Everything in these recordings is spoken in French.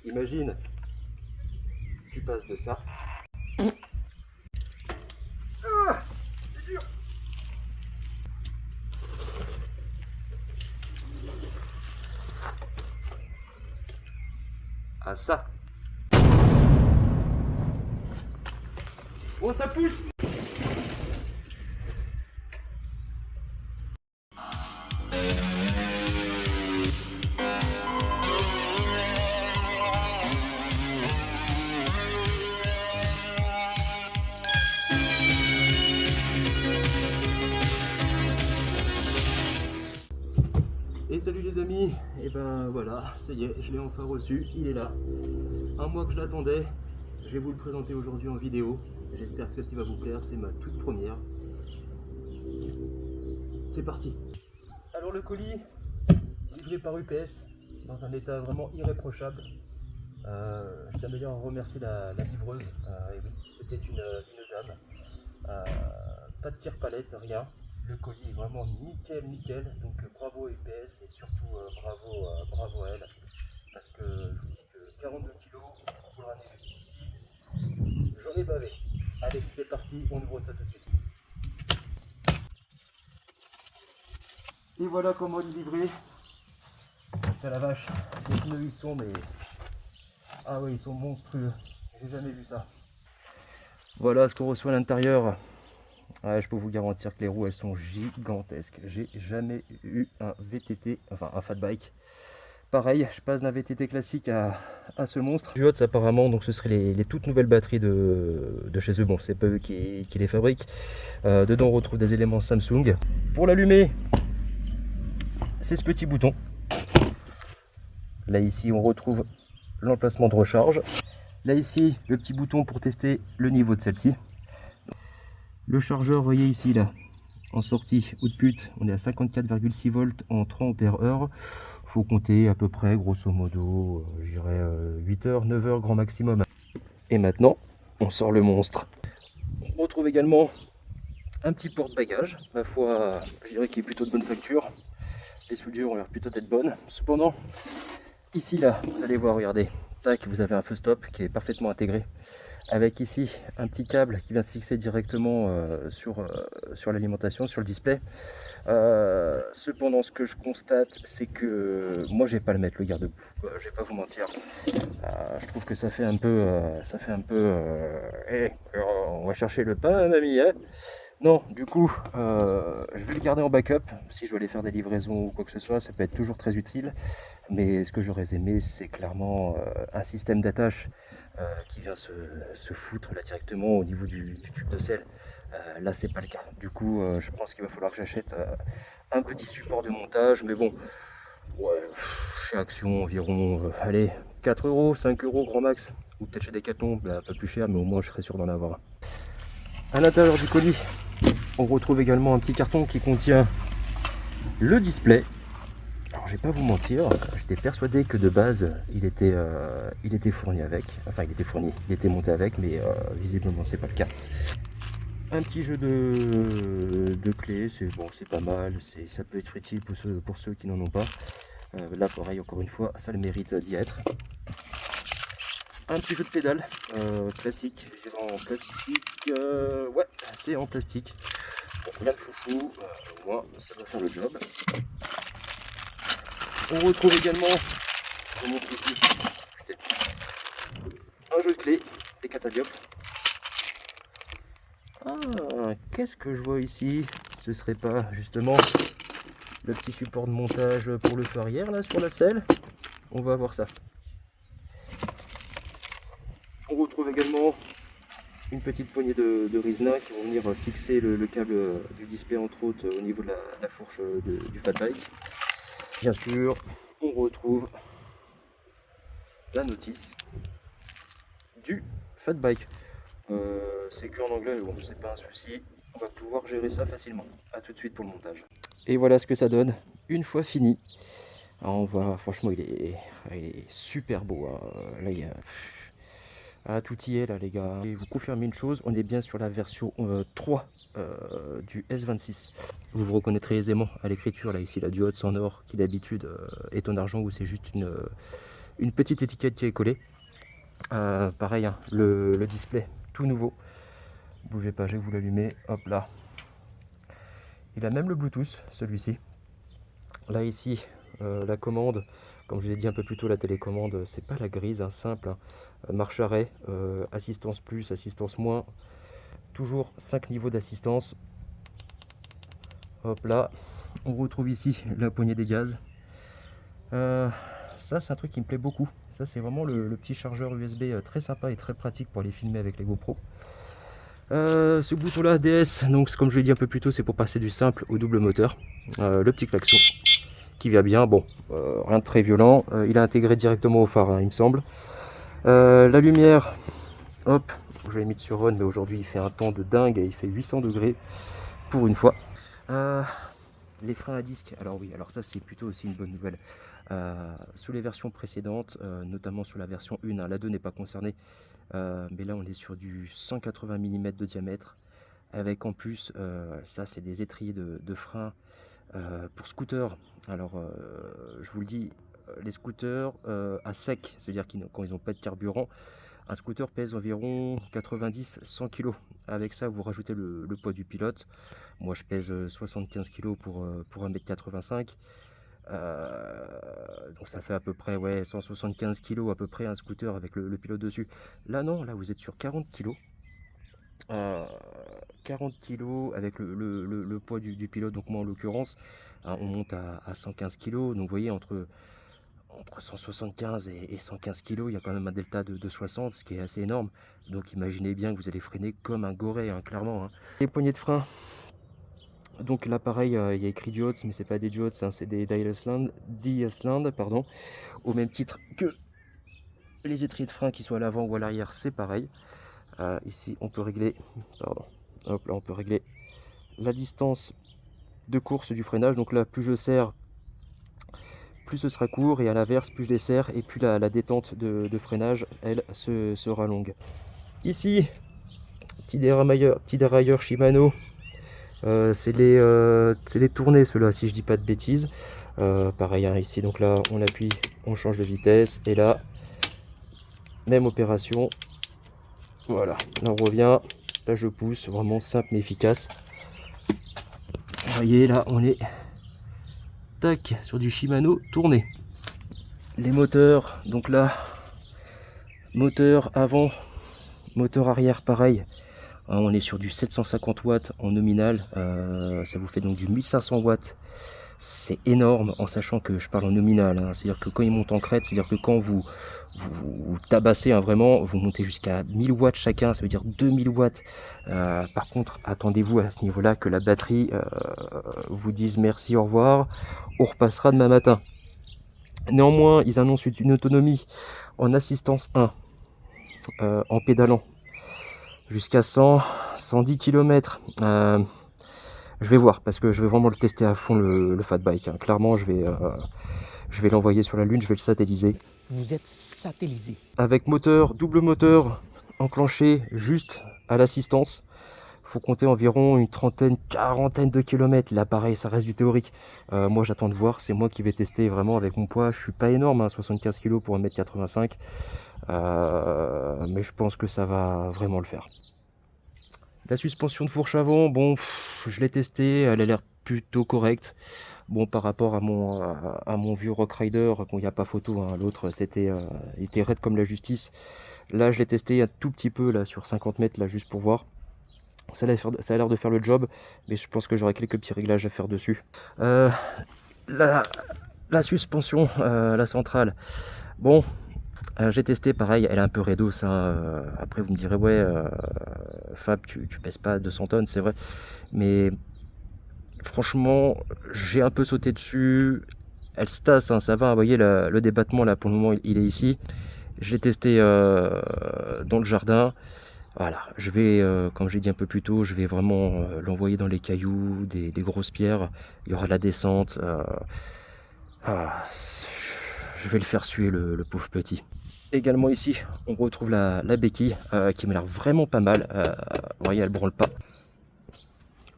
Imagine, tu passes de ça. Ah, c'est dur. À ça. Oh, ça pousse. Et salut les amis, et ben voilà, ça y est, je l'ai enfin reçu, il est là. Un mois que je l'attendais, je vais vous le présenter aujourd'hui en vidéo. J'espère que celle-ci va vous plaire, c'est ma toute première. C'est parti. Alors le colis, livré par UPS, dans un état vraiment irréprochable. Je tiens d'ailleurs à remercier la livreuse, et oui, c'était une dame. Pas de tire-palette, rien. Le colis est vraiment nickel, nickel. Donc bravo UPS et surtout bravo à elle. Parce que je vous dis que 42 kilos pour le ramener jusqu'ici, j'en ai bavé. Allez, c'est parti, on ouvre ça tout de suite. Et voilà comment il est livré. Putain la vache, les pneus ils sont mais... Ah ouais, ils sont monstrueux. J'ai jamais vu ça. Voilà ce qu'on reçoit à l'intérieur. Ouais, je peux vous garantir que les roues elles sont gigantesques. J'ai jamais eu un VTT, enfin un fat bike. Pareil, je passe d'un VTT classique à ce monstre. Duots apparemment, donc ce seraient les toutes nouvelles batteries de chez eux. Bon, c'est pas eux qui les fabriquent. Dedans on retrouve des éléments Samsung. Pour l'allumer, c'est ce petit bouton. Là ici on retrouve l'emplacement de recharge. Là ici, le petit bouton pour tester le niveau de celle-ci. Le chargeur, vous voyez ici là, en sortie output, on est à 54,6 volts en 3 ampères heure. Faut compter à peu près, grosso modo, je dirais 8 heures, 9 heures grand maximum. Et maintenant, on sort le monstre. On retrouve également un petit porte-bagages, ma foi, je dirais qu'il est plutôt de bonne facture. Les soudures ont l'air plutôt d'être bonnes. Cependant, ici là, vous allez voir, regardez, tac, vous avez un feu stop qui est parfaitement intégré. Avec ici un petit câble qui vient se fixer directement sur l'alimentation, sur le display. Cependant, ce que je constate, c'est que moi, je vais pas le mettre le garde-boue. Je vais pas vous mentir. Je trouve que ça fait un peu, on va chercher le pain, mamie. Hein, non, du coup, je vais le garder en backup. Si je dois aller faire des livraisons ou quoi que ce soit, ça peut être toujours très utile. Mais ce que j'aurais aimé, c'est clairement un système d'attache qui vient se foutre là directement au niveau du tube de sel. Là, c'est pas le cas. Du coup, je pense qu'il va falloir que j'achète un petit support de montage. Mais bon, ouais, chez Action, environ, allez, 4 euros, 5 euros grand max. Ou peut-être chez Decathlon, un peu plus cher, mais au moins je serai sûr d'en avoir un. À l'intérieur du colis, on retrouve également un petit carton qui contient le display. Alors je vais pas vous mentir, j'étais persuadé que de base il était fourni avec, enfin il était monté avec, mais visiblement c'est pas le cas. Un petit jeu de clés, c'est bon, c'est pas mal, ça peut être utile pour ceux qui n'en ont pas. Là pareil, encore une fois, ça le mérite d'y être. Un petit jeu de pédale classique, c'est en plastique, ouais, c'est en plastique. Bon, rien de foufou, au moins ça va faire le job. On retrouve également, je vous montre ici, un jeu de clés, des catadiopes. Ah, qu'est-ce que je vois ici? Ce serait pas justement le petit support de montage pour le feu arrière là sur la selle? On va voir ça. On retrouve également une petite poignée de Rizla qui vont venir fixer le câble du display entre autres au niveau de la fourche du fat bike. Bien sûr, on retrouve la notice du fat bike. C'est que en anglais, mais bon, c'est pas un souci. On va pouvoir gérer ça facilement. A tout de suite pour le montage. Et voilà ce que ça donne une fois fini. Alors on voit, franchement, il est super beau. Hein. Là, il y a... Ah, tout y est là, les gars. Et vous confirmez une chose, on est bien sur la version 3 du S26. Vous vous reconnaîtrez aisément à l'écriture, là, ici, la Duots en or, qui d'habitude est en argent, ou c'est juste une petite étiquette qui est collée. Pareil, hein, le display tout nouveau. Bougez pas, je vais vous l'allumer. Hop là. Il a même le Bluetooth, celui-ci. Là ici, la commande, comme je vous ai dit un peu plus tôt, la télécommande, c'est pas la grise, hein, simple. Hein. Marche arrêt, assistance plus, assistance moins. Toujours 5 niveaux d'assistance. Hop là. On retrouve ici la poignée des gaz. Ça c'est un truc qui me plaît beaucoup. Ça c'est vraiment le petit chargeur USB très sympa et très pratique pour aller filmer avec les GoPro. Ce bouton là DS, donc comme je l'ai dit un peu plus tôt, c'est pour passer du simple au double moteur. Le petit klaxon qui va bien, bon, rien de très violent. Il est intégré directement au phare, hein, il me semble. La lumière, hop, je l'ai mis sur on, mais aujourd'hui il fait un temps de dingue, il fait 800 degrés pour une fois. Les freins à disque, alors oui, alors ça c'est plutôt aussi une bonne nouvelle. Sous les versions précédentes, notamment sur la version 1, hein, la 2 n'est pas concernée, mais là on est sur du 180 mm de diamètre, avec en plus, ça c'est des étriers de frein pour scooter. Alors je vous le dis, les scooters à sec, c'est-à-dire quand ils n'ont pas de carburant, un scooter pèse environ 90-100 kg. Avec ça, vous rajoutez le poids du pilote. Moi, je pèse 75 kg pour 1m85. Donc ça fait à peu près 175 kg à peu près un scooter avec le pilote dessus. Là, non, là, vous êtes sur 40 kg. 40 kg avec le poids du pilote. Donc moi, en l'occurrence, hein, on monte à 115 kg. Donc vous voyez, entre 175 et 115 kg, il y a quand même un delta de 60, ce qui est assez énorme. Donc imaginez bien que vous allez freiner comme un goré, hein, clairement. Hein. Les poignées de frein, donc là pareil, il y a écrit diodes, mais c'est pas des diodes, hein, c'est des D-Sland, pardon. Au même titre que les étriers de frein, qui soient à l'avant ou à l'arrière, c'est pareil. Ici on peut régler, pardon, hop là on peut régler la distance de course du freinage. Donc là, plus je serre, plus ce sera court, et à l'inverse, plus je les serre et plus la détente de freinage, elle, sera longue. Ici, petit dérailleur Shimano, c'est les tournées, ceux-là, si je dis pas de bêtises. Pareil, hein, ici, donc là, on appuie, on change de vitesse, et là, même opération. Voilà, là on revient, là je pousse, vraiment simple mais efficace. Vous voyez, là, on est... tac, sur du Shimano tourné. Les moteurs, donc là, moteur avant, moteur arrière pareil, on est sur du 750 watts en nominal, ça vous fait donc du 1500 watts. C'est énorme, en sachant que je parle en nominal, hein. C'est-à-dire que quand il monte en crête, c'est-à-dire que quand vous tabassez, hein, vraiment, vous montez jusqu'à 1000 watts chacun, ça veut dire 2000 watts. Par contre, attendez-vous à ce niveau-là que la batterie vous dise merci, au revoir, on repassera demain matin. Néanmoins, ils annoncent une autonomie en assistance 1, en pédalant, jusqu'à 110 km. Je vais voir, parce que je vais vraiment le tester à fond, le fat bike. Hein. Clairement, je vais l'envoyer sur la Lune, je vais le satelliser. Vous êtes satellisé. Avec moteur, double moteur, enclenché juste à l'assistance. Il faut compter environ une trentaine, quarantaine de kilomètres. Là, pareil, ça reste du théorique. Moi, j'attends de voir. C'est moi qui vais tester vraiment avec mon poids. Je suis pas énorme, hein, 75 kg pour 1m85. Mais je pense que ça va vraiment le faire. La suspension de fourche avant, bon, je l'ai testée, elle a l'air plutôt correcte. Bon, par rapport à mon vieux Rock Rider, bon, il n'y a pas photo, hein, l'autre il était raide comme la justice. Là, je l'ai testé un tout petit peu là sur 50 mètres, là, juste pour voir. Ça a l'air de faire le job, mais je pense que j'aurai quelques petits réglages à faire dessus. La suspension, la centrale, bon, j'ai testé, pareil, elle est un peu raidos, hein. Après vous me direz, ouais, Fab, tu pèses pas 200 tonnes, c'est vrai, mais franchement, j'ai un peu sauté dessus, elle se tasse, hein, ça va, vous voyez, le débattement, là, pour le moment, il est ici. Je l'ai testé dans le jardin. Voilà, je vais, comme j'ai dit un peu plus tôt, je vais vraiment l'envoyer dans les cailloux, des grosses pierres. Il y aura de la descente. Je vais le faire suer, le pauvre petit. Également ici, on retrouve la béquille qui m'a l'air vraiment pas mal. Vous voyez, elle branle pas.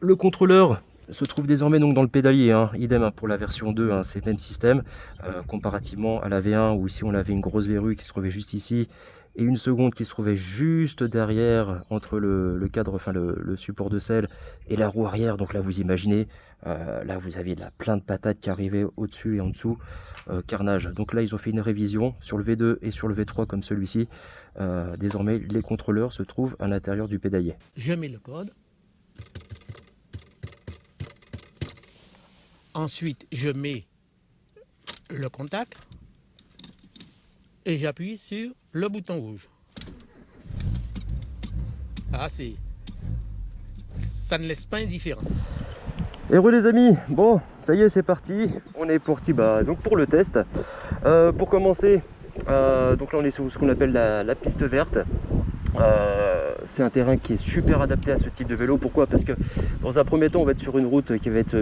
Le contrôleur, se trouve désormais donc dans le pédalier, hein. Idem hein, pour la version 2, hein, c'est le même système, comparativement à la V1 où ici on avait une grosse verrue qui se trouvait juste ici et une seconde qui se trouvait juste derrière entre le cadre, enfin le support de selle et la roue arrière. Donc là vous imaginez, là vous aviez là, plein de patates qui arrivaient au-dessus et en dessous, carnage. Donc là ils ont fait une révision sur le V2 et sur le V3 comme celui-ci. Désormais les contrôleurs se trouvent à l'intérieur du pédalier. Je mets le code. Ensuite, je mets le contact et j'appuie sur le bouton rouge. Ah, ça ne laisse pas indifférent. Heureux les amis, bon ça y est c'est parti, on est parti donc pour le test. Pour commencer, donc là on est sur ce qu'on appelle la piste verte. C'est un terrain qui est super adapté à ce type de vélo. Pourquoi? Parce que dans un premier temps on va être sur une route qui va être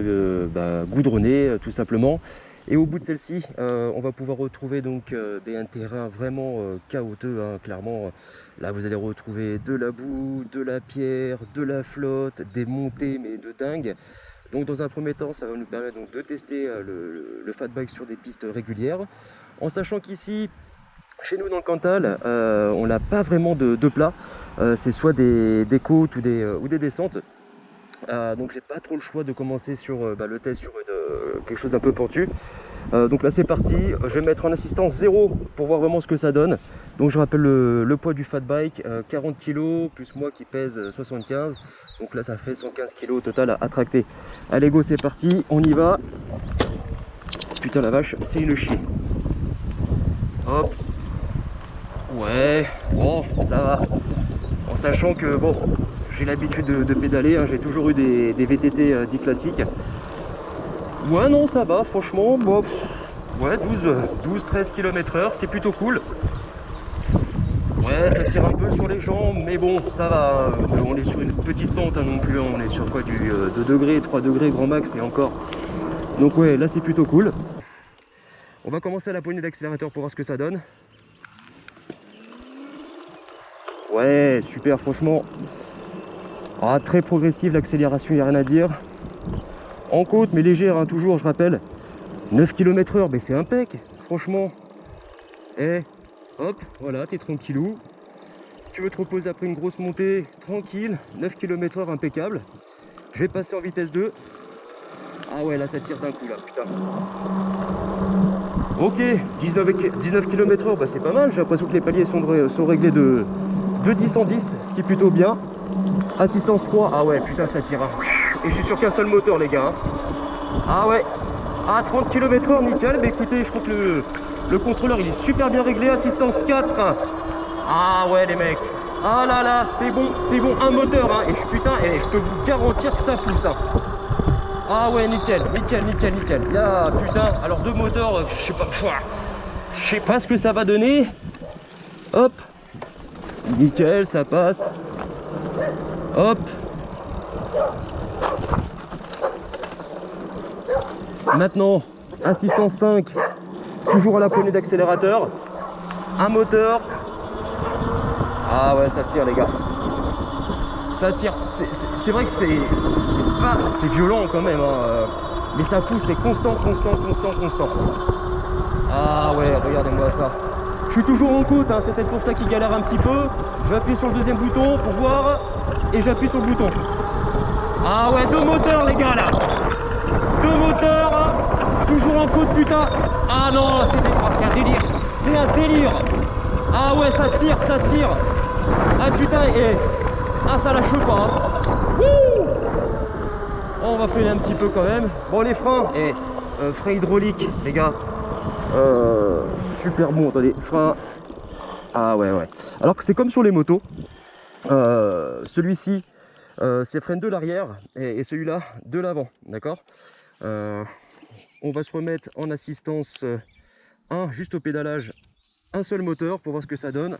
goudronnée tout simplement, et au bout de celle-ci on va pouvoir retrouver donc un terrain vraiment chaotique, hein, clairement. Là vous allez retrouver de la boue, de la pierre, de la flotte, des montées mais de dingue. Donc dans un premier temps ça va nous permettre donc de tester le fat bike sur des pistes régulières, en sachant qu'ici chez nous dans le Cantal, on n'a pas vraiment de plat, c'est soit des côtes ou des descentes. Donc j'ai pas trop le choix de commencer sur le test sur quelque chose d'un peu pentu. Donc là c'est parti, je vais mettre en assistance 0 pour voir vraiment ce que ça donne. Donc je rappelle le poids du fat bike, 40 kg plus moi qui pèse 75. Donc là ça fait 115 kg au total à tracter. Allez go, c'est parti, on y va. Putain la vache, c'est une chier. Hop. Ouais, bon, ça va. En sachant que, bon, j'ai l'habitude de pédaler, hein, j'ai toujours eu des VTT dits classiques. Ouais, non, ça va, franchement, bon, ouais, 12-13 km/h, c'est plutôt cool. Ouais, ça tire un peu sur les jambes, mais bon, ça va. On est sur une petite pente hein, non plus, hein, on est sur quoi, du 2 degrés, 3 degrés grand max et encore. Donc ouais, là c'est plutôt cool. On va commencer à la poignée d'accélérateur pour voir ce que ça donne. Ouais, super, franchement. Ah, très progressive l'accélération, il n'y a rien à dire. En côte, mais légère, hein, toujours, je rappelle. 9 km/h, mais c'est impec, franchement. Et hop, voilà, t'es tranquillou. Tu veux te reposer après une grosse montée, tranquille. 9 km/h, impeccable. Je vais passer en vitesse 2. Ah ouais, là, ça tire d'un coup, là, putain. Ok, 19 km/h, bah, c'est pas mal. J'ai l'impression que les paliers sont réglés de 10 en 10, ce qui est plutôt bien. Assistance 3, ah ouais, putain, ça tire. Hein. Et je suis sur qu'un seul moteur, les gars. Hein. Ah ouais, à 30 km/h, nickel. Mais écoutez, je crois que le contrôleur, il est super bien réglé. Assistance 4. Ah ouais, les mecs. Ah là là, c'est bon, un moteur. Hein. Et je peux vous garantir que ça pousse. Hein. Ah ouais, nickel. Il y a, putain, alors 2 moteurs, je sais pas ce que ça va donner. Hop. Nickel, ça passe. Hop. Maintenant, assistance 5. Toujours à la poignée d'accélérateur. Un moteur. Ah ouais, ça tire les gars. Ça tire. C'est vrai que c'est violent quand même. Hein. Mais ça pousse, c'est constant. Ah ouais, regardez-moi ça. Je suis toujours en côte, hein, c'est peut-être pour ça qu'il galère un petit peu. Je vais appuyer sur le deuxième bouton pour voir. Et j'appuie sur le bouton. Ah ouais, 2 moteurs les gars là. 2 moteurs. Hein, toujours en côte, putain. Ah non, c'est un délire. C'est un délire. Ah ouais, ça tire. Ah putain, et... Ah ça lâche pas. Hein. Wouh. On va freiner un petit peu quand même. Bon, les freins. Frein hydraulique, les gars. Super bon, attendez, frein. Ah ouais. Alors que c'est comme sur les motos. Celui-ci, c'est frein de l'arrière et celui-là de l'avant, d'accord. On va se remettre en assistance 1, juste au pédalage, un seul moteur pour voir ce que ça donne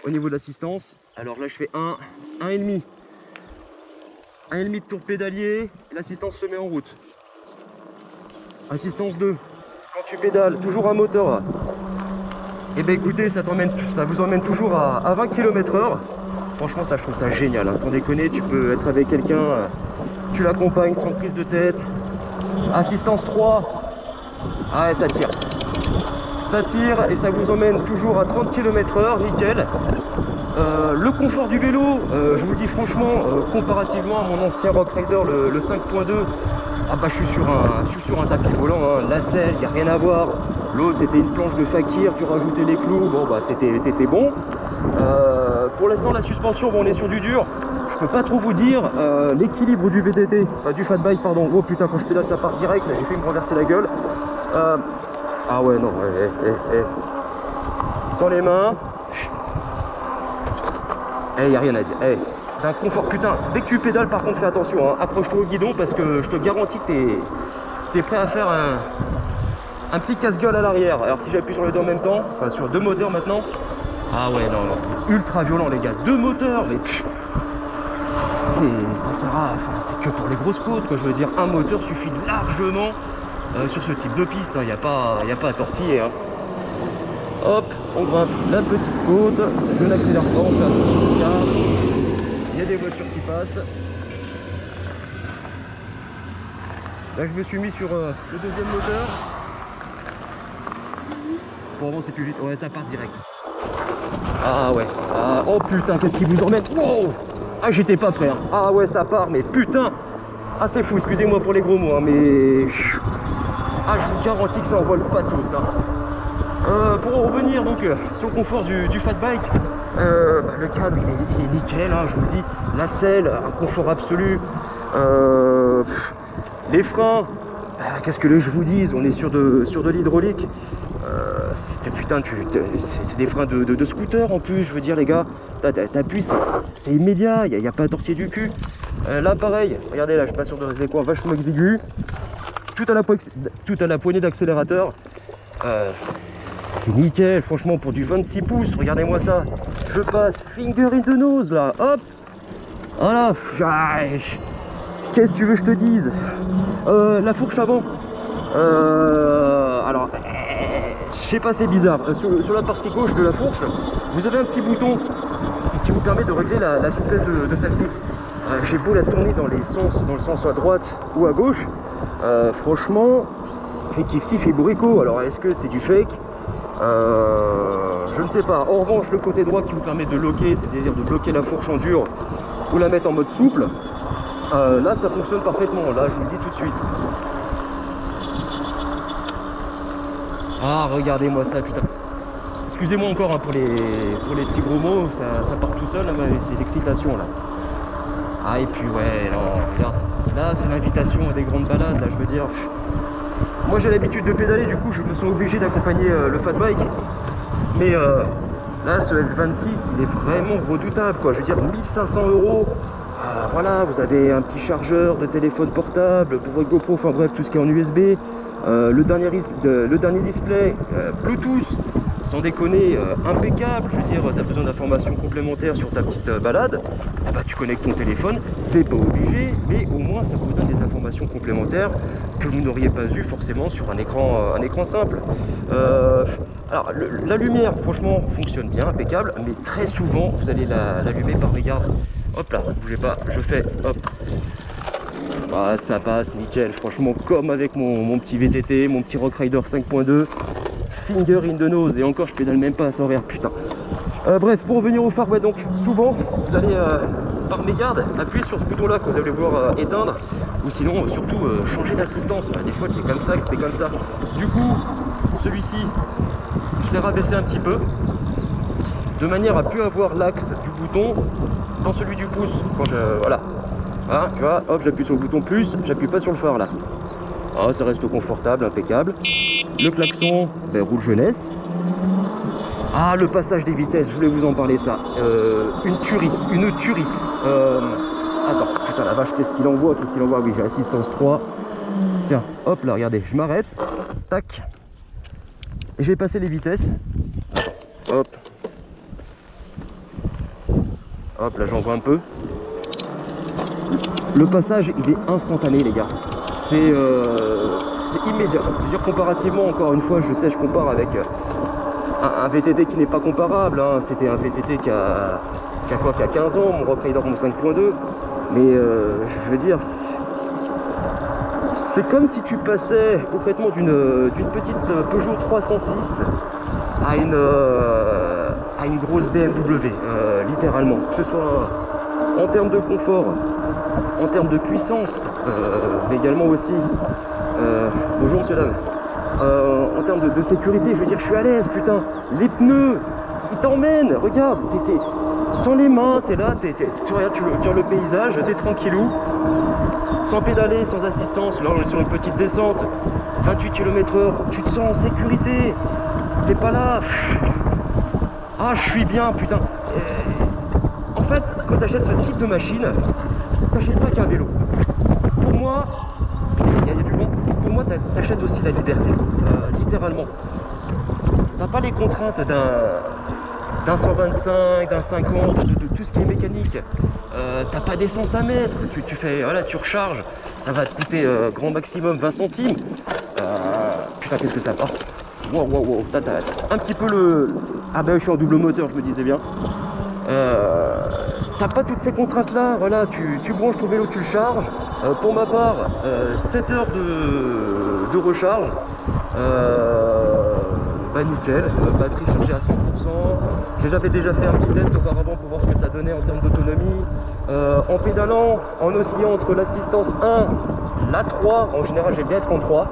au niveau de l'assistance. Alors là, je fais 1,5 de tour pédalier, l'assistance se met en route. Assistance 2, quand tu pédales, toujours un moteur là. Et ben écoutez, ça vous emmène toujours à 20 km/h. Franchement, ça, je trouve ça génial, hein. Sans déconner, tu peux être avec quelqu'un, tu l'accompagnes sans prise de tête. Assistance 3. Ah ouais, ça tire. Ça tire et ça vous emmène toujours à 30 km/h, nickel. Le confort du vélo, je vous le dis franchement, comparativement à mon ancien Rock Rider, le 5.2, ah bah je suis sur un tapis volant, hein. La selle, il n'y a rien à voir. L'autre c'était une planche de fakir, tu rajoutais les clous, bon bah t'étais bon. Pour l'instant la suspension, bon, on est sur du dur. Je peux pas trop vous dire l'équilibre du VTT, enfin du fat bike pardon. Oh putain, quand je pédale ça part direct, j'ai fait me renverser la gueule. Ah ouais non, sans les mains. Eh, y a rien à dire. Eh, c'est un confort putain. Dès que tu pédales par contre fais attention, hein. Accroche-toi au guidon parce que je te garantis que t'es prêt à faire un petit casse-gueule à l'arrière. Alors si j'appuie sur les deux en même temps, enfin sur deux moteurs maintenant. Ah ouais non, c'est ultra violent les gars. Deux moteurs, mais ça sert à. Enfin, c'est que pour les grosses côtes quoi, je veux dire, un moteur suffit largement sur ce type de piste, il n'y a pas à tortiller. Hein. Hop, on grimpe la petite côte, je n'accélère pas, on fait attention au cadre, il y a des voitures qui passent. Là je me suis mis sur le deuxième moteur. Pour avancer plus vite, ouais ça part direct. Ah ouais, oh putain, qu'est-ce qui vous emmène? Wow. Ah j'étais pas prêt, hein. Ah ouais ça part, mais putain. Ah c'est fou, excusez-moi pour les gros mots, hein, mais... Ah je vous garantis que ça envole pas tous, hein. Pour en revenir donc sur le confort du fat bike, le cadre il est nickel, hein, je vous le dis, la selle, un confort absolu, les freins, qu'est-ce que je vous dise, on est sur de l'hydraulique, putain, c'est des freins de scooter en plus, je veux dire les gars, t'appuies, c'est immédiat, il n'y a pas à tortiller du cul. Là pareil, regardez là, je passe sur des coins vachement exigus, tout à la poignée d'accélérateur. C'est nickel, franchement, pour du 26 pouces, regardez-moi ça. Je passe finger in the nose là, hop. Voilà. Qu'est-ce que tu veux que je te dise? La fourche avant. Alors, je sais pas, c'est bizarre. Sur la partie gauche de la fourche, vous avez un petit bouton qui vous permet de régler la souplesse de celle-ci. J'ai beau la tourner dans le sens à droite ou à gauche. Franchement, c'est kiff-kiff et bourricot. Alors, est-ce que c'est du fake? Je ne sais pas. En revanche, le côté droit qui vous permet de locker, c'est-à-dire de bloquer la fourche en dur ou la mettre en mode souple, là ça fonctionne parfaitement. Là je vous le dis tout de suite. Ah regardez-moi ça putain. Excusez-moi encore hein, pour les petits gros mots, ça part tout seul, mais c'est l'excitation là. Ah et puis ouais, non, regarde, là c'est l'invitation à des grandes balades, là je veux dire. Moi j'ai l'habitude de pédaler, du coup je me sens obligé d'accompagner le fat bike. Mais là ce S26 il est vraiment redoutable quoi, je veux dire 1500 €. Voilà, vous avez un petit chargeur de téléphone portable pour votre GoPro, enfin bref tout ce qui est en USB. Le dernier display Bluetooth, sans déconner, impeccable. Je veux dire, tu as besoin d'informations complémentaires sur ta petite balade, eh ben, tu connectes ton téléphone, c'est pas obligé, mais au moins ça vous donne des informations complémentaires que vous n'auriez pas eu forcément sur un écran simple. Alors la lumière franchement fonctionne bien, impeccable, mais très souvent vous allez l'allumer par regarde. Hop là, bougez pas, je fais hop. Ah, ça passe nickel, franchement comme avec mon petit VTT, mon petit Rock Rider 5.2, finger in the nose, et encore je pédale même pas à 100 R, putain. Bref, pour revenir au phare, ouais, donc souvent vous allez par mégarde appuyer sur ce bouton là que vous allez vouloir éteindre, ou sinon surtout changer d'assistance, enfin, des fois qui est comme ça, qui est comme ça. Du coup celui-ci je l'ai rabaissé un petit peu de manière à plus avoir l'axe du bouton dans celui du pouce quand voilà. Ah, tu vois, hop, j'appuie sur le bouton plus, j'appuie pas sur le phare là. Ah, ça reste confortable, impeccable. Le klaxon, ben, roule jeunesse. Ah, le passage des vitesses, je voulais vous en parler ça. Une tuerie. Attends, putain la vache, qu'est-ce qu'il envoie? Oui, j'ai assistance 3. Tiens, hop là, regardez, je m'arrête. Tac. Et je vais passer les vitesses. Hop. Hop, là j'envoie un peu. Le passage il est instantané les gars, c'est immédiat. Je veux dire comparativement, encore une fois je sais je compare avec un VTT qui n'est pas comparable, hein. C'était un VTT qui a 15 ans, mon Rock Rider mon 5.2, mais je veux dire C'est comme si tu passais concrètement d'une petite Peugeot 306 à une grosse BMW, littéralement. Que ce soit en termes de confort, en termes de puissance, mais également aussi, bonjour monsieur dame, en termes de sécurité, je veux dire, je suis à l'aise, putain. Les pneus, ils t'emmènent, regarde, t'es sans les mains, t'es là, tu regardes le paysage, t'es tranquillou, sans pédaler, sans assistance. Là on est sur une petite descente, 28 km/h, tu te sens en sécurité, t'es pas là, ah je suis bien, putain. En fait, quand t'achètes ce type de machine, t'achètes pas qu'un vélo. Pour moi, il y a du vent, pour moi t'achètes aussi la liberté, littéralement. T'as pas les contraintes d'un 125, d'un 50, de tout ce qui est mécanique. T'as pas d'essence à mettre, tu recharges, ça va te coûter grand maximum 20 centimes. Putain, qu'est-ce que ça part. Wow. T'as un petit peu le... Ah ben je suis en double moteur, je me disais bien. T'as pas toutes ces contraintes là, voilà, tu branches ton vélo, tu le charges. Pour ma part, 7 heures de recharge. Bah nickel, batterie chargée à 100%. J'avais déjà fait un petit test auparavant pour voir ce que ça donnait en termes d'autonomie. En pédalant, en oscillant entre l'assistance 1, la 3, en général j'aime bien être en 3.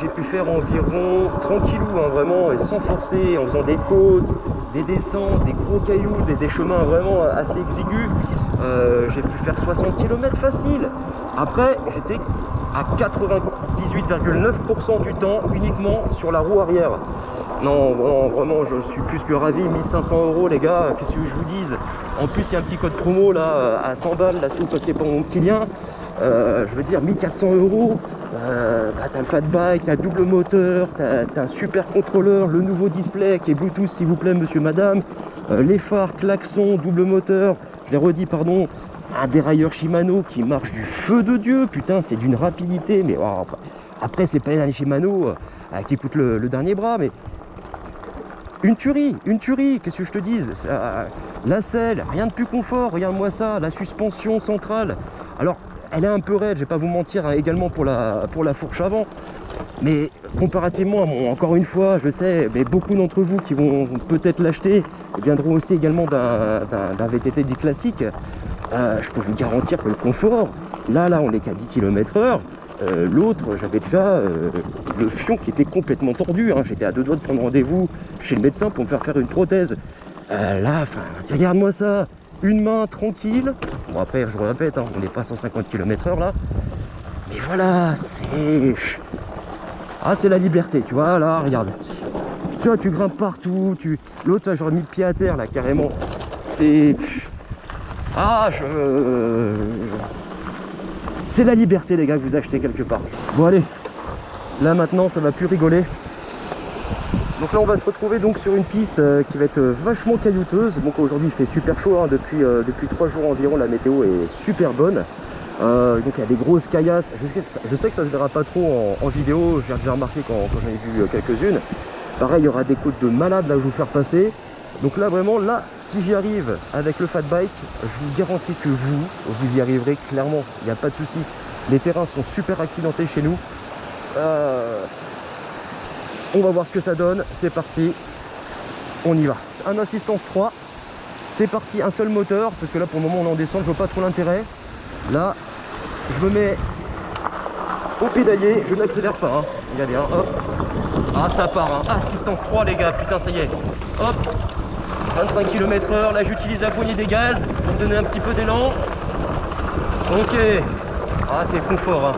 J'ai pu faire environ tranquillou, hein, vraiment, et sans forcer, en faisant des côtes, des descentes, des gros cailloux, des chemins vraiment assez exigus. J'ai pu faire 60 km facile. Après, j'étais à 98,9% du temps uniquement sur la roue arrière. Non, vraiment, je suis plus que ravi. 1500 € les gars, qu'est-ce que je vous dise. En plus, il y a un petit code promo là à 100 balles, là si vous passez par mon petit lien. Je veux dire 1400 €. T'as le fat bike, t'as double moteur, t'as un super contrôleur, le nouveau display qui est Bluetooth s'il vous plaît monsieur madame, les phares, klaxon, double moteur, je l'ai redit pardon, un dérailleur Shimano qui marche du feu de Dieu, putain c'est d'une rapidité, mais oh, après c'est pas les derniers Shimano qui coûtent le dernier bras, mais une tuerie, qu'est-ce que je te dise, la selle, rien de plus confort, regarde-moi ça, la suspension centrale, alors elle est un peu raide, je vais pas vous mentir, hein, également pour la fourche avant. Mais comparativement, encore une fois, je sais, mais beaucoup d'entre vous qui vont peut-être l'acheter viendront aussi également d'un VTT dit classique. Je peux vous garantir que le confort, là on est qu'à 10 km/h. L'autre, j'avais déjà le fion qui était complètement tordu. Hein. J'étais à 2 doigts de prendre rendez-vous chez le médecin pour me faire une prothèse. Là, regarde-moi ça. Une main tranquille, bon après je vous répète, hein, on n'est pas à 150 km/h là, mais voilà, c'est la liberté, tu vois, là, regarde, tu vois, tu grimpes partout, l'autre, j'aurais mis le pied à terre là, carrément, c'est la liberté les gars que vous achetez quelque part. Bon allez, là maintenant ça va plus rigoler. Donc là on va se retrouver donc sur une piste qui va être vachement caillouteuse. Donc aujourd'hui il fait super chaud, hein, depuis 3 jours environ la météo est super bonne. Donc il y a des grosses caillasses. Je sais que ça se verra pas trop en vidéo, j'ai déjà remarqué quand j'en ai vu quelques-unes. Pareil il y aura des côtes de malade là que je vais vous faire passer. Donc là vraiment, là si j'y arrive avec le fat bike, je vous garantis que vous y arriverez clairement, il n'y a pas de souci. Les terrains sont super accidentés chez nous. On va voir ce que ça donne, c'est parti, on y va. Un assistance 3, c'est parti, un seul moteur, parce que là pour le moment on est en descente, je vois pas trop l'intérêt. Là, je me mets au pédalier, je n'accélère pas, hein. Regardez, hein, hop. Ah ça part, hein. Assistance 3 les gars, putain ça y est. Hop, 25 km/h, là j'utilise la poignée des gaz pour me donner un petit peu d'élan. Ok, ah c'est confort, hein.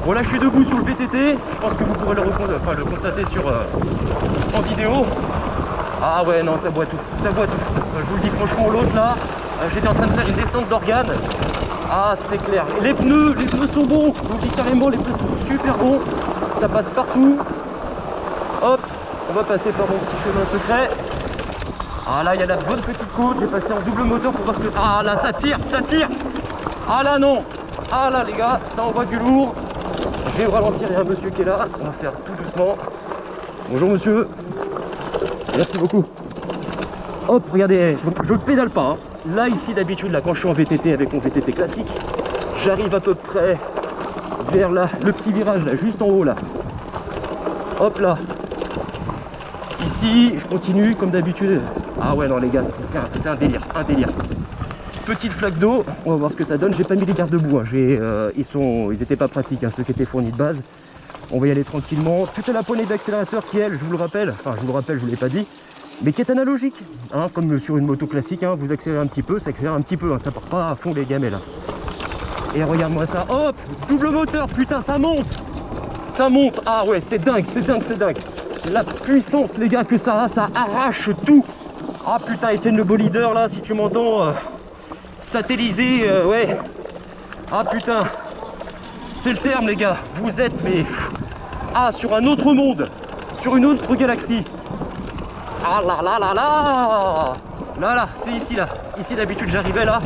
Bon là je suis debout sur le VTT, je pense que vous pourrez le constater en vidéo. Ah ouais non ça boit tout, Je vous le dis franchement l'autre là, j'étais en train de faire une descente d'organes. Ah c'est clair, les pneus sont bons, je vous dis carrément les pneus sont super bons, ça passe partout. Hop, on va passer par mon petit chemin secret. Ah là il y a la bonne petite côte, j'ai passé en double moteur pour voir ce que... Ah là ça tire. Ah là non. Ah là les gars, ça envoie du lourd. Je vais ralentir, il y a un monsieur qui est là, on va faire tout doucement. Bonjour monsieur, merci beaucoup. Hop, regardez, je ne pédale pas. Hein. Là ici d'habitude, là quand je suis en VTT avec mon VTT classique, j'arrive à peu près vers là, le petit virage là, juste en haut là. Hop là. Ici, je continue comme d'habitude. Ah ouais, non les gars, c'est un délire, un délire. Petite flaque d'eau, on va voir ce que ça donne. J'ai pas mis les garde-boue, hein. Ils étaient pas pratiques, hein, ceux qui étaient fournis de base. On va y aller tranquillement. Tout est la poignée d'accélérateur qui, elle, je vous le rappelle, enfin je vous le rappelle, je vous l'ai pas dit, mais qui est analogique, hein, comme sur une moto classique, hein, vous accélérez un petit peu, ça accélère un petit peu, hein, ça part pas à fond les gamelles. Hein. Et regarde-moi ça, hop, double moteur, putain, ça monte. Ça monte, ah ouais, c'est dingue, c'est dingue, c'est dingue. La puissance, les gars, que ça a, ça arrache tout. Ah putain, Étienne le beau leader, là, si tu m'entends, satellisé, ouais. Ah putain, c'est le terme, les gars. Vous êtes, mais... Ah, sur un autre monde, sur une autre galaxie. Ah là là là là. Là, là, c'est ici, là. Ici, d'habitude, j'arrivais, là.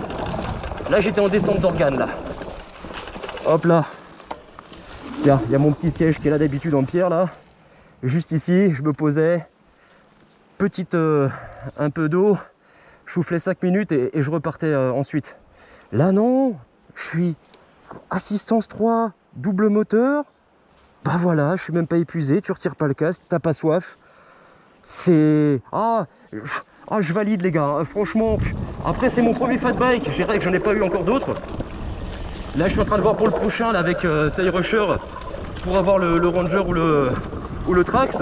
Là, j'étais en descente d'organes, là. Hop là. Tiens, il y a mon petit siège qui est là d'habitude en pierre, là. Juste ici, je me posais. Petite... un peu d'eau. Je soufflais 5 minutes et je repartais ensuite. Là, non. Je suis assistance 3, double moteur. Bah voilà, je suis même pas épuisé. Tu retires pas le casque, t'as pas soif. C'est... je valide, les gars. Franchement, après, c'est mon premier fat bike. Je dirais que j'en ai pas eu encore d'autres. Là, je suis en train de voir pour le prochain, là, avec Rusher, pour avoir le Ranger ou le Trax,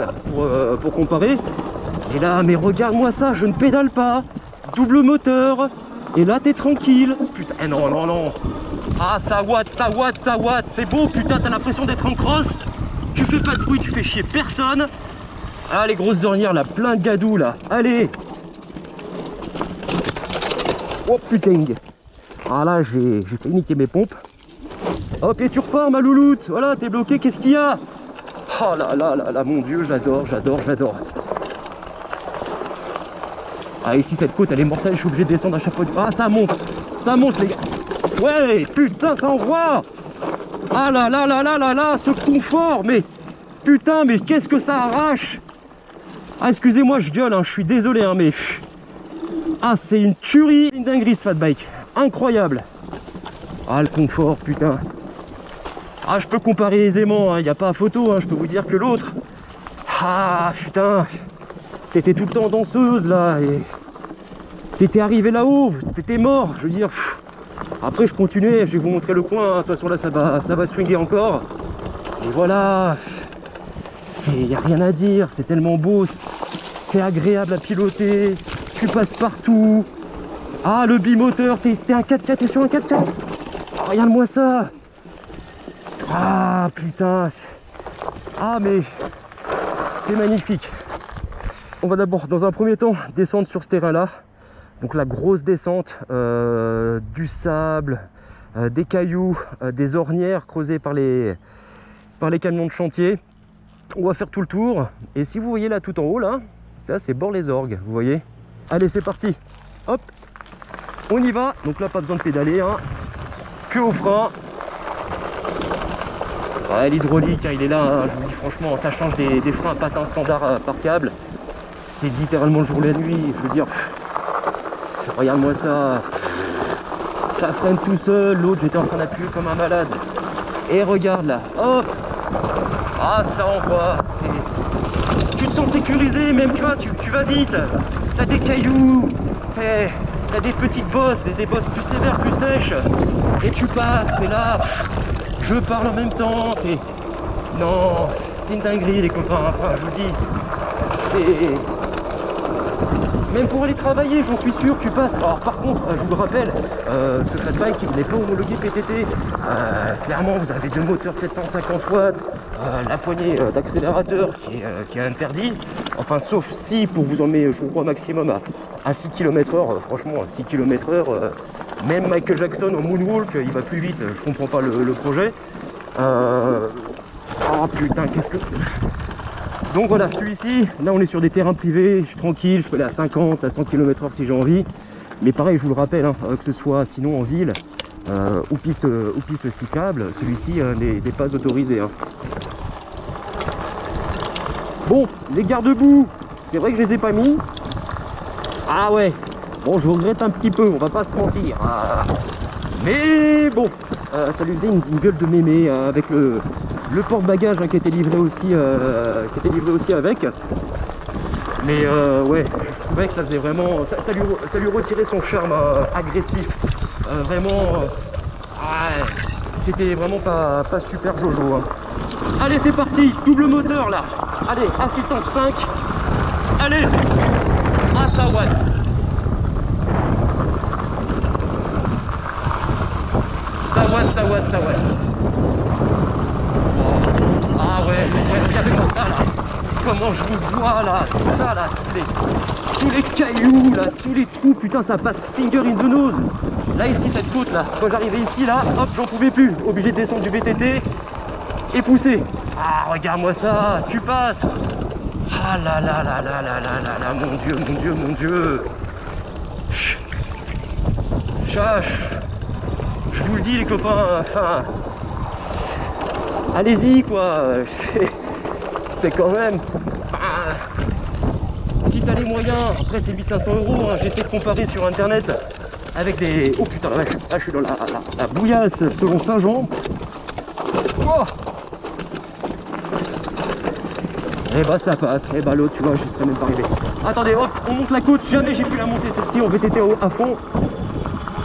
pour comparer. Et là, mais regarde-moi ça, je ne pédale pas. Double moteur. Et là, t'es tranquille. Putain, non, non, non. Ah, ça watt, c'est beau, putain, t'as l'impression d'être en cross. Tu fais pas de bruit, tu fais chier personne. Ah, les grosses ornières, là, plein de gadou, là. Allez. Oh, putain. Ah, là, j'ai fait niquer mes pompes. Hop, et tu repars, ma louloute. Voilà, t'es bloqué, qu'est-ce qu'il y a? Oh là là là là, mon Dieu, j'adore. Ah, ici, cette côte, elle est mortelle, je suis obligé de descendre à chaque fois. Ah, ça monte, les gars. Ouais, putain, ça envoie. Ah là là là là là là, ce confort, mais putain, mais qu'est-ce que ça arrache. Ah, excusez-moi, je gueule, hein, je suis désolé, hein, mais... Ah, c'est une tuerie, une dinguerie, ce fat bike. Incroyable. Ah, le confort, putain. Ah, je peux comparer aisément, il n'y a pas photo, hein, je peux vous dire que l'autre... Ah, putain. T'étais tout le temps danseuse, là, et... T'étais arrivé là-haut, t'étais mort, je veux dire... Après, je continuais, je vais vous montrer le coin, hein. De toute façon, là, ça va swinguer encore. Et voilà. Il n'y a rien à dire, c'est tellement beau, c'est agréable à piloter, tu passes partout. Ah, le bimoteur, t'es un 4x4, t'es sur un 4x4. Oh, regarde-moi ça. Ah, putain. Ah, mais c'est magnifique. On va d'abord, dans un premier temps, descendre sur ce terrain-là. Donc la grosse descente, du sable, des cailloux, des ornières creusées par les camions de chantier. On va faire tout le tour. Et si vous voyez là tout en haut, là, ça c'est Bord-les-Orgues, vous voyez. Allez, c'est parti. Hop, on y va. Donc là, pas besoin de pédaler, hein. Que au frein. Ouais, l'hydraulique, hein, il est là, hein. Je vous dis franchement, ça change des freins à patins standard par câble. C'est littéralement le jour et la nuit, je veux dire. Regarde-moi ça. Ça freine tout seul. L'autre, j'étais en train d'appuyer comme un malade. Et regarde là, hop. Ah, ça envoie. Tu te sens sécurisé, même tu vois, tu vas vite. T'as des cailloux, t'as des petites bosses, des bosses plus sévères, plus sèches. Et tu passes, mais là, je parle en même temps. Non, c'est une dinguerie, les copains. Enfin, je vous dis, c'est... Même pour aller travailler, j'en suis sûr, tu passes. Alors par contre, je vous le rappelle, ce fat bike, il n'est pas homologué PTT. Clairement, vous avez deux moteurs de 750 watts, la poignée d'accélérateur qui est interdit. Enfin, sauf si pour vous emmener, je crois, maximum à 6 km/h. Franchement, 6 km/h, même Michael Jackson au moonwalk, il va plus vite. Je comprends pas le projet. Oh putain, qu'est-ce que... Donc voilà, celui-ci, là on est sur des terrains privés, je suis tranquille, je peux aller à 50, à 100 km/h si j'ai envie. Mais pareil, je vous le rappelle, hein, que ce soit sinon en ville ou piste cyclable, celui-ci n'est pas autorisé. Hein. Bon, les garde-boue, c'est vrai que je les ai pas mis. Ah ouais, bon, je regrette un petit peu, on va pas se mentir. Mais bon, ça lui faisait une gueule de mémé avec le porte-bagages qui était livré aussi, avec. Mais ouais, je trouvais que ça faisait vraiment, ça lui retirait son charme agressif. Vraiment, c'était vraiment pas super Jojo. Hein. Allez, c'est parti, double moteur là. Allez, assistance 5. Allez, ça watt. Ça watt. Ah ouais, regardez-moi ça là. Comment je vous vois là, tout ça là, tous les cailloux là, tous les trous, putain ça passe finger in the nose. Là ici cette côte là, quand j'arrivais ici là, hop j'en pouvais plus, obligé de descendre du VTT et pousser. Ah regarde-moi ça, tu passes. Ah là, mon dieu. Je vous le dis les copains, enfin, allez-y quoi, c'est quand même, si t'as les moyens, après c'est 1500 €, hein, j'essaie de comparer sur internet avec des, oh putain la vache, là je suis dans la bouillasse selon Saint-Jean. Oh, et bah ça passe, et bah l'autre tu vois je serais même pas arrivé. Attendez hop, on monte la côte, jamais j'ai pu la monter celle-ci en VTT à fond,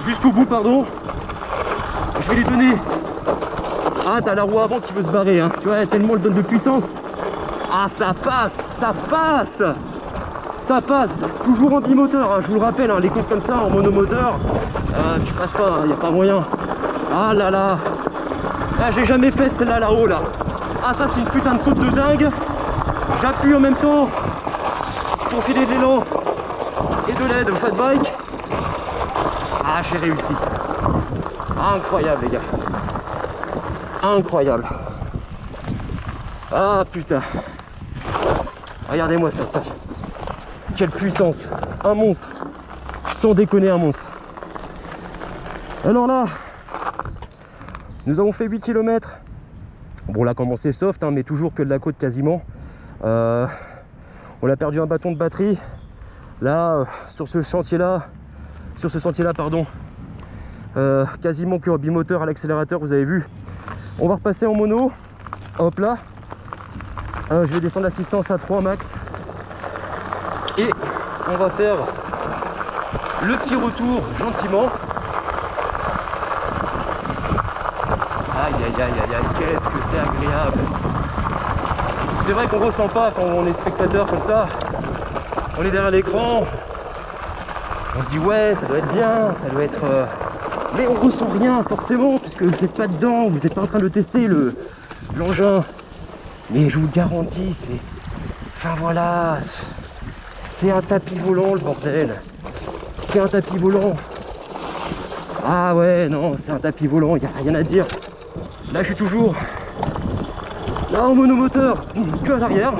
jusqu'au bout pardon. Je vais les donner. Ah t'as la roue avant qui veut se barrer hein. Tu vois tellement elle donne de puissance. Ah ça passe, toujours en bimoteur hein. Je vous le rappelle hein, les côtes comme ça en monomoteur tu passes pas, il n'y a pas moyen. Ah là là, j'ai jamais fait celle-là là-haut là. Ah ça c'est une putain de côte de dingue. J'appuie en même temps pour filer de l'élan et de l'aide au fat bike. Ah j'ai réussi. Incroyable les gars. Incroyable. Ah putain. Regardez-moi ça. Quelle puissance. Un monstre. Sans déconner un monstre. Alors là, nous avons fait 8 km. Bon là comment c'est soft hein, mais toujours que de la côte quasiment. On a perdu un bâton de batterie. Là, sur ce sentier là pardon. Quasiment que en bimoteur à l'accélérateur, vous avez vu. On va repasser en mono. Hop là. Je vais descendre l'assistance à 3 max. Et on va faire le petit retour gentiment. Aïe, qu'est-ce que c'est agréable. C'est vrai qu'on ressent pas quand on est spectateur comme ça. On est derrière l'écran. On se dit ouais, ça doit être bien, ça doit être... Mais on ressent rien forcément puisque vous n'êtes pas dedans, vous n'êtes pas en train de tester l'engin. Mais je vous garantis, c'est... Enfin voilà, c'est un tapis volant le bordel. C'est un tapis volant. Ah ouais, non, c'est un tapis volant, il n'y a rien à dire. Là je suis toujours là en monomoteur, que à l'arrière.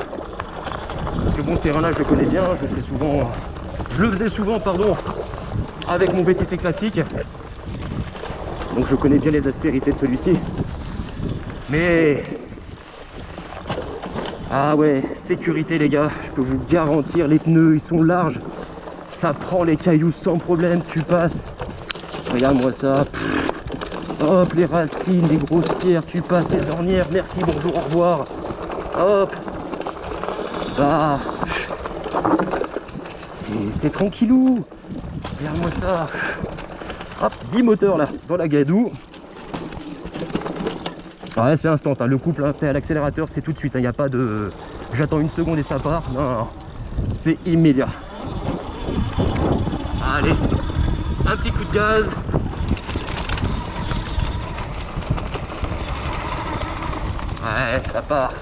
Parce que bon, ce terrain-là je le connais bien, je le faisais souvent pardon, avec mon VTT classique. Donc je connais bien les aspérités de celui-ci. Mais ah ouais, sécurité les gars, je peux vous garantir, les pneus ils sont larges. Ça prend les cailloux sans problème, tu passes. Regarde-moi ça. Hop, les racines, les grosses pierres, tu passes les ornières, merci, bonjour, au revoir. Hop. Ah. C'est tranquillou. Regarde-moi ça. Hop, bimoteur là, dans la gadoue. Ouais, c'est instant, hein. Le couple, hein, t'es à l'accélérateur, c'est tout de suite. Il n'y a pas de... J'attends une seconde et ça part. Non. C'est immédiat. Allez, un petit coup de gaz. Ouais, ça part.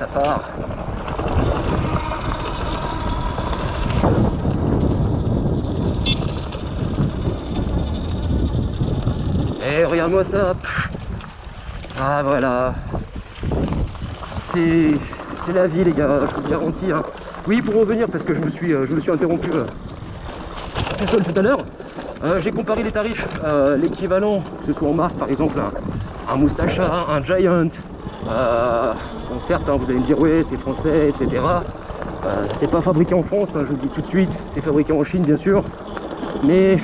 Et regarde-moi ça. Ah voilà. C'est la vie les gars, je vous garantis. Hein. Oui, pour revenir, parce que je me suis interrompu tout seul tout à l'heure. J'ai comparé les tarifs, l'équivalent, que ce soit en marque par exemple, un Mustacha, un Giant. Bon, certes, hein, vous allez me dire ouais c'est français, etc. C'est pas fabriqué en France, hein, je vous le dis tout de suite, c'est fabriqué en Chine bien sûr. Mais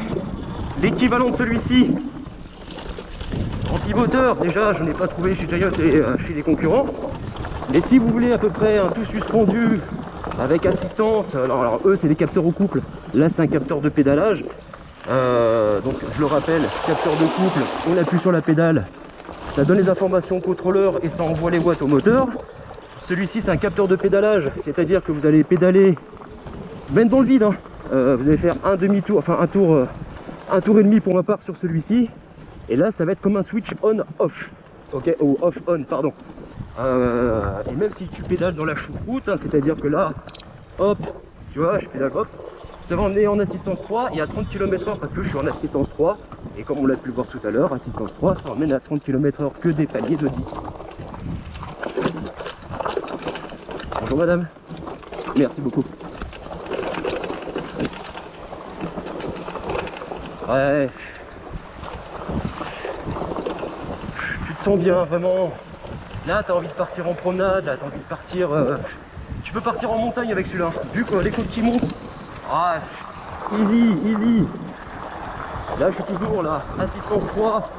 l'équivalent de celui-ci, Bimoteur, déjà, je n'ai pas trouvé chez Giant et chez les concurrents. Mais si vous voulez à peu près un tout suspendu avec assistance, alors eux c'est des capteurs au couple, là c'est un capteur de pédalage. Donc je le rappelle, capteur de couple, on appuie sur la pédale, ça donne les informations au contrôleur et ça envoie les watts au moteur. Celui-ci c'est un capteur de pédalage, c'est-à-dire que vous allez pédaler même dans le vide, hein. Vous allez faire un demi-tour, enfin un tour et demi pour ma part sur celui-ci. Et là ça va être comme un switch on-off, ok, ou off-on, pardon. Et même si tu pédales dans la choucroute, hein, c'est-à-dire que là, hop, tu vois, je pédale, hop, ça va emmener en assistance 3 et à 30 km/h parce que je suis en assistance 3. Et comme on l'a pu le voir tout à l'heure, assistance 3, ça emmène à 30 km/h que des paliers de 10. Bonjour madame, merci beaucoup. Ouais, tu te sens bien, vraiment. Là, t'as envie de partir en promenade, là, t'as envie de partir... Tu peux partir en montagne avec celui-là, vu que les côtes qui montent. Ah, easy, easy. Là, je suis toujours là, assistance 3,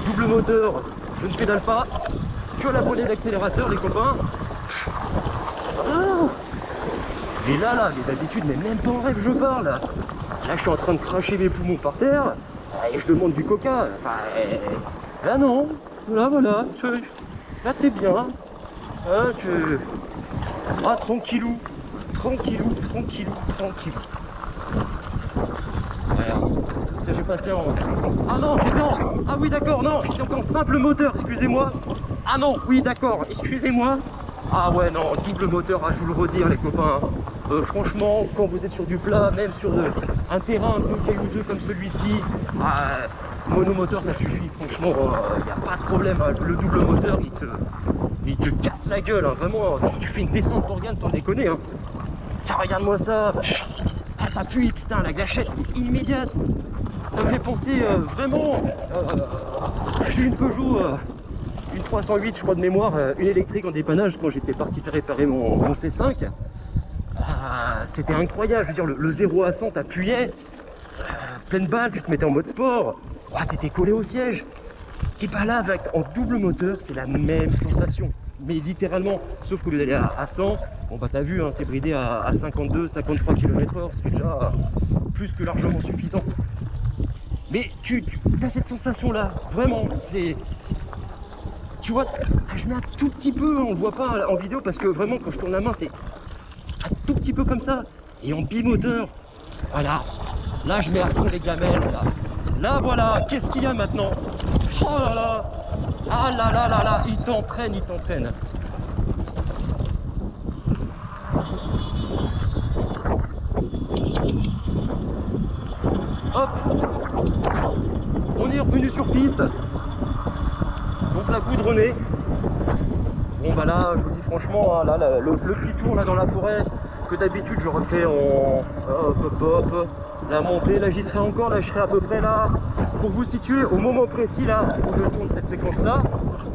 double moteur, je ne pédale pas, que la poignée d'accélérateur, les copains. Ah. Et là, mais d'habitude, mais même pas en rêve, je parle. Là, je suis en train de cracher mes poumons par terre, et je demande du coca. Enfin, là, non. Là, voilà. Là, t'es bien. Hein, Ah, tranquillou. Tranquillou, tranquillou, tranquillou. Regarde. J'ai passé en... Ah non, j'étais en... Ah oui, d'accord, non, j'étais en simple moteur, excusez-moi. Ah non, oui, d'accord, excusez-moi. Ah ouais, non, double moteur, je vous le redire, les copains. Franchement, quand vous êtes sur du plat, même sur un terrain un peu caillouteux comme celui-ci, monomoteur, ça suffit. Franchement, il n'y a pas de problème. Hein. Le double moteur, il te casse la gueule. Hein. Vraiment, tu fais une descente d'organes sans déconner. Hein. Tiens, regarde-moi ça. Ah, t'appuies, putain, la gâchette est immédiate. Ça me fait penser vraiment... j'ai eu une Peugeot, une 308 je crois de mémoire, une électrique en dépannage quand j'étais parti faire réparer mon C5. C'était incroyable, je veux dire, le 0 à 100 t'appuyais, pleine balle, tu te mettais en mode sport, t'étais collé au siège. Et bah là, en double moteur, c'est la même sensation. Mais littéralement, sauf qu'au lieu d'aller à 100, bon bah t'as vu, hein, c'est bridé à 52, 53 km/h, ce qui est déjà plus que largement suffisant. Mais tu as cette sensation là, vraiment, c'est... Tu vois, je mets un tout petit peu, on le voit pas en vidéo parce que vraiment quand je tourne la main c'est un tout petit peu comme ça. Et en bimoteur, voilà, là je mets à fond les gamelles, là voilà, qu'est-ce qu'il y a maintenant? Oh là là, ah là là là là, il t'entraîne, il t'entraîne. Hop, on est revenu sur piste, donc la goudronnée. Bon bah là, je vous dis franchement, là, le petit tour là dans la forêt que d'habitude je refais en hop, la montée, là j'y serai encore, là je serai à peu près là, pour vous situer au moment précis là où je tourne cette séquence là,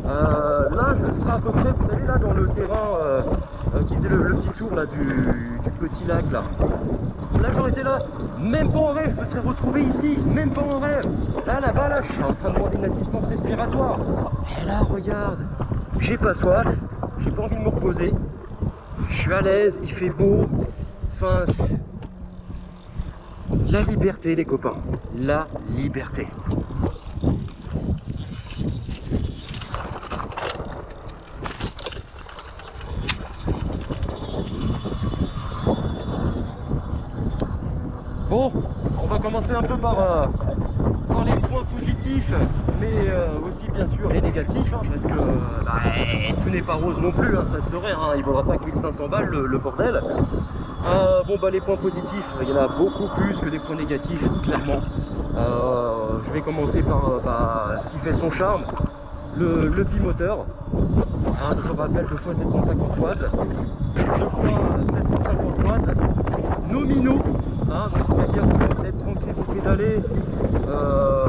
là je serai à peu près, vous savez là dans le terrain qui faisait le petit tour là du petit lac là. Là j'aurais été là, même pas en rêve, je me serais retrouvé ici, même pas en rêve. Là-bas, là, je suis en train de demander une assistance respiratoire. Et là, regarde, j'ai pas soif, j'ai pas envie de me reposer. Je suis à l'aise, il fait beau. Enfin, la liberté, les copains, la liberté. Bon, on va commencer un peu par les points positifs, mais aussi bien sûr les négatifs, hein, parce que tout n'est pas rose non plus, hein, ça serait, hein, il ne vaudra pas que 1500 balles le bordel. Bon bah les points positifs, il y en a beaucoup plus que les points négatifs, clairement. Je vais commencer par ce qui fait son charme, le bimoteur. Hein, je rappelle 2 fois 750 watts, 2 fois 750 watts, nominaux. Hein, donc c'est-à-dire que vous êtes tranquille, vous pédalez,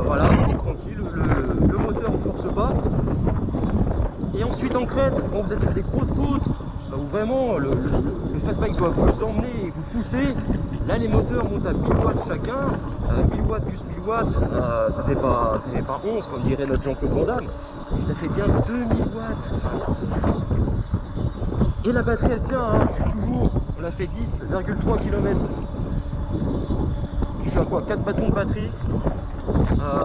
voilà, c'est tranquille, le moteur ne force pas. Et ensuite en crête, quand vous êtes sur des grosses côtes, où vraiment le fat bike doit vous emmener et vous pousser. Là les moteurs montent à 1000 watts chacun, 1000 watts plus 1000 watts, ça fait pas 11 comme dirait notre Jean-Claude Van Damme, mais ça fait bien 2000 watts. Et la batterie elle tient, hein. Je suis toujours, on a fait 10,3 km. Je suis à quoi, 4 bâtons de batterie,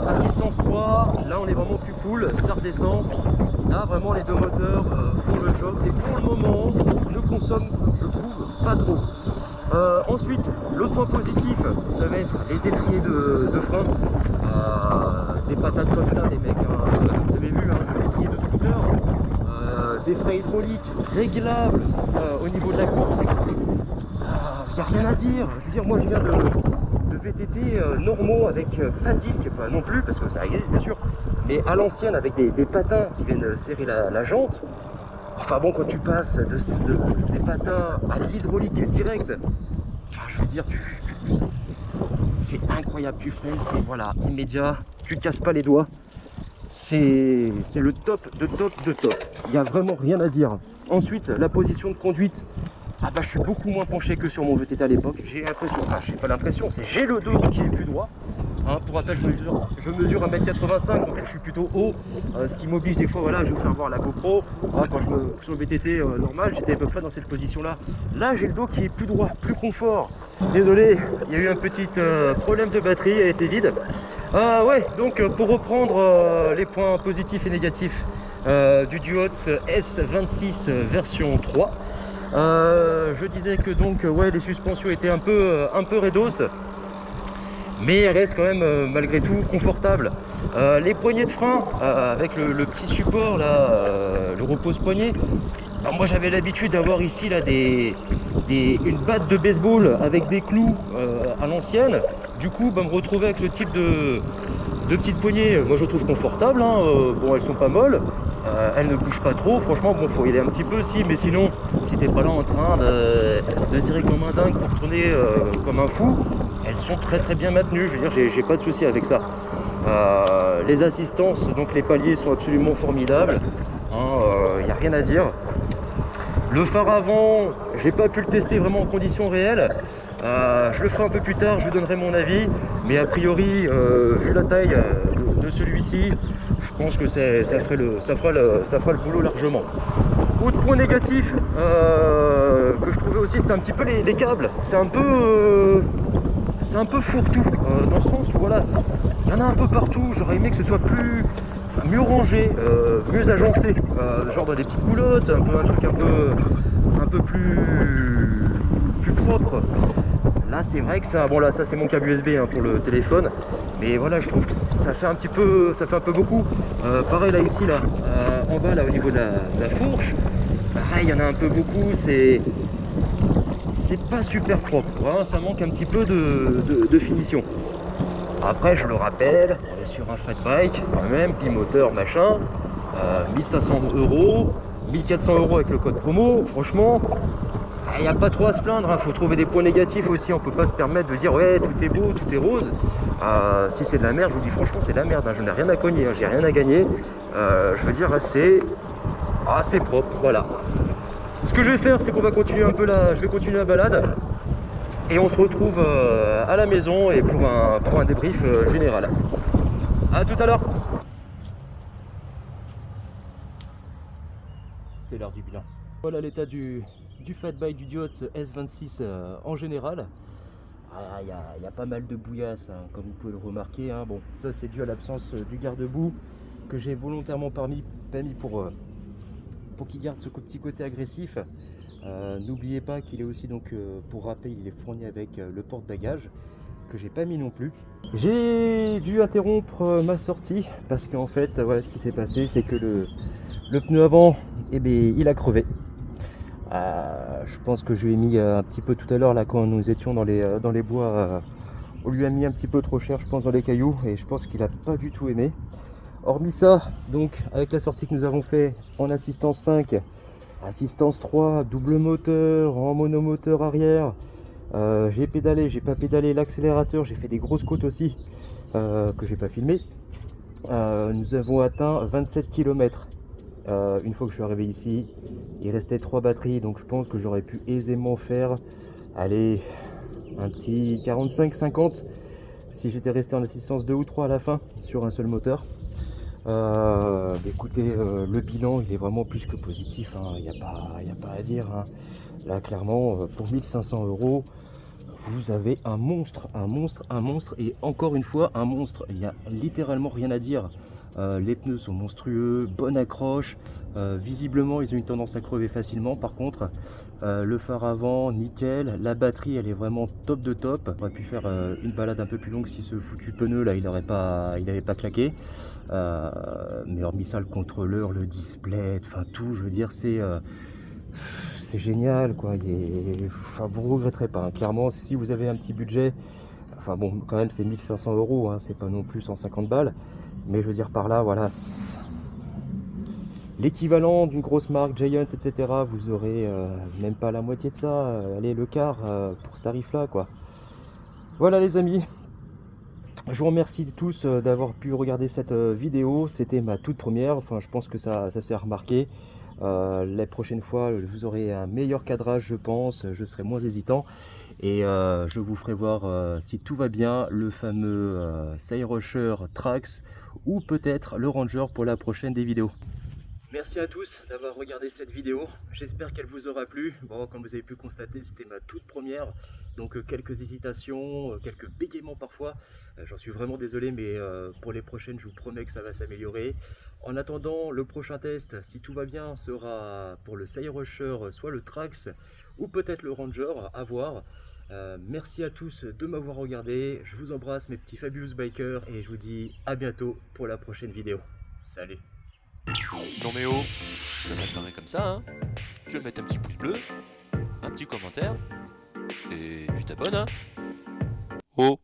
assistance 3, là on est vraiment plus cool, ça redescend. Là vraiment les deux moteurs font le job et pour le moment ne consomment, je trouve, pas trop. Ensuite, l'autre point positif, ça va être les étriers de frein. Des patates comme ça les mecs, hein, vous avez vu, hein, des étriers de scooter, des freins hydrauliques réglables au niveau de la course. Il n'y a rien à dire, je veux dire, moi je viens de VTT normaux avec pas de disque, pas non plus parce que ça existe bien sûr, mais à l'ancienne avec des patins qui viennent serrer la jante. Enfin bon, quand tu passes des patins à l'hydraulique direct, enfin je veux dire, c'est incroyable, tu freines, c'est voilà, immédiat, tu te casses pas les doigts, c'est le top de top de top, il n'y a vraiment rien à dire. Ensuite, la position de conduite, ah bah je suis beaucoup moins penché que sur mon VTT à l'époque, j'ai l'impression, enfin j'ai pas l'impression, c'est j'ai le dos qui est plus droit. Hein, pour rappel, je mesure 1m85, donc je suis plutôt haut, ce qui m'oblige des fois, voilà, je vais vous faire voir la GoPro. Quand sur le VTT normal, j'étais à peu près dans cette position-là. Là, j'ai le dos qui est plus droit, plus confort. Désolé, il y a eu un petit problème de batterie, elle était vide. Ouais, donc pour reprendre les points positifs et négatifs du Duotz S26 version 3. Je disais que donc ouais, les suspensions étaient un peu raidos, mais elles restent quand même malgré tout confortables. Les poignées de frein avec le petit support là, le repose-poignet. Alors moi j'avais l'habitude d'avoir ici là une batte de baseball avec des clous à l'ancienne. Du coup me retrouver avec ce type de petites poignées, moi je trouve confortable, hein. Bon, elles sont pas molles, elles ne bougent pas trop, franchement bon, faut y aller un petit peu si, mais sinon si t'es pas là en train de serrer comme un dingue pour tourner comme un fou, elles sont très bien maintenues, je veux dire, j'ai pas de souci avec ça. Les assistances, donc les paliers sont absolument formidables, hein, y a rien à dire. Le phare avant, j'ai pas pu le tester vraiment en conditions réelles. Je le ferai un peu plus tard, je vous donnerai mon avis. Mais a priori, vu la taille de celui-ci, je pense que ça fera le boulot largement. Autre point négatif que je trouvais aussi, c'était un petit peu les câbles. C'est un peu fourre-tout, dans le sens où voilà, il y en a un peu partout. J'aurais aimé que ce soit mieux rangé, mieux agencé, genre dans des petites boulottes, un truc un peu plus propre. Là c'est vrai que ça, bon là ça c'est mon câble USB hein, pour le téléphone, mais voilà je trouve que ça fait un peu beaucoup. Pareil là ici là, en bas là au niveau de la fourche, pareil il y en a un peu beaucoup, c'est pas super propre, hein, ça manque un petit peu de finition. Après je le rappelle, on est sur un fat bike quand même, bimoteur machin, 1500 €, 1400 € avec le code promo, franchement il n'y a pas trop à se plaindre, il faut trouver des points négatifs aussi, on peut pas se permettre de dire ouais tout est beau, tout est rose. Si c'est de la merde, je vous dis franchement c'est de la merde, hein, je n'ai rien à cogner, hein, j'ai rien à gagner, je veux dire assez propre, voilà. Ce que je vais faire c'est qu'on va continuer un peu je vais continuer la balade et on se retrouve à la maison et pour un débrief général. A tout à l'heure. C'est l'heure du bilan. Voilà l'état du fat bike du Duotz S26 en général. Il y a pas mal de bouillasse, hein, comme vous pouvez le remarquer, hein. Bon, ça c'est dû à l'absence du garde-boue que j'ai volontairement pas mis pour qu'il garde ce petit côté agressif. N'oubliez pas qu'il est aussi donc pour rappel, il est fourni avec le porte-bagages que j'ai pas mis non plus. J'ai dû interrompre ma sortie parce qu'en fait voilà ce qui s'est passé, c'est que le pneu avant il a crevé. Je pense que je lui ai mis un petit peu tout à l'heure là quand nous étions dans les bois, on lui a mis un petit peu trop cher je pense dans les cailloux et je pense qu'il a pas du tout aimé. Hormis ça, donc avec la sortie que nous avons fait en assistance 5, assistance 3, double moteur, en monomoteur arrière, j'ai pédalé, j'ai pas pédalé l'accélérateur, j'ai fait des grosses côtes aussi que j'ai pas filmé. Nous avons atteint 27 km Une fois que je suis arrivé ici, il restait 3 batteries, donc je pense que j'aurais pu aisément faire, allez, un petit 45-50 si j'étais resté en assistance 2 ou 3 à la fin sur un seul moteur. Écoutez, le bilan il est vraiment plus que positif, hein. Il n'y a pas à dire, hein. Là clairement pour 1500 €, vous avez un monstre, un monstre, un monstre, et encore une fois un monstre. Il n'y a littéralement rien à dire. Les pneus sont monstrueux, bonne accroche. Visiblement ils ont une tendance à crever facilement. Par contre le phare avant nickel, la batterie elle est vraiment top de top. On aurait pu faire une balade un peu plus longue si ce foutu pneu là il n'avait pas claqué. Mais hormis ça, le contrôleur, le display, enfin tout, je veux dire c'est génial quoi. Enfin, vous ne regretterez pas, hein. Clairement si vous avez un petit budget, enfin bon quand même c'est 1500 €, hein, c'est pas non plus 150 balles, mais je veux dire par là voilà, l'équivalent d'une grosse marque Giant etc, vous aurez même pas la moitié de ça, allez le quart pour ce tarif là quoi. Voilà les amis, je vous remercie tous d'avoir pu regarder cette vidéo. C'était ma toute première, enfin je pense que ça s'est remarqué. Les prochaines fois vous aurez un meilleur cadrage je pense, je serai moins hésitant, et je vous ferai voir si tout va bien le fameux Cyrusher Trax, ou peut-être le Ranger pour la prochaine des vidéos. Merci à tous d'avoir regardé cette vidéo, j'espère qu'elle vous aura plu. Bon, comme vous avez pu constater, c'était ma toute première, donc quelques hésitations, quelques bégaiements parfois. J'en suis vraiment désolé, mais pour les prochaines, je vous promets que ça va s'améliorer. En attendant, le prochain test, si tout va bien, sera pour le Cyrusher, soit le Trax, ou peut-être le Ranger, à voir. Merci à tous de m'avoir regardé, je vous embrasse mes petits Fabulous Bikers, et je vous dis à bientôt pour la prochaine vidéo. Salut! Non mais oh, je vais pas te comme ça, hein. Tu vas mettre un petit pouce bleu, un petit commentaire, et tu t'abonnes, hein. Oh.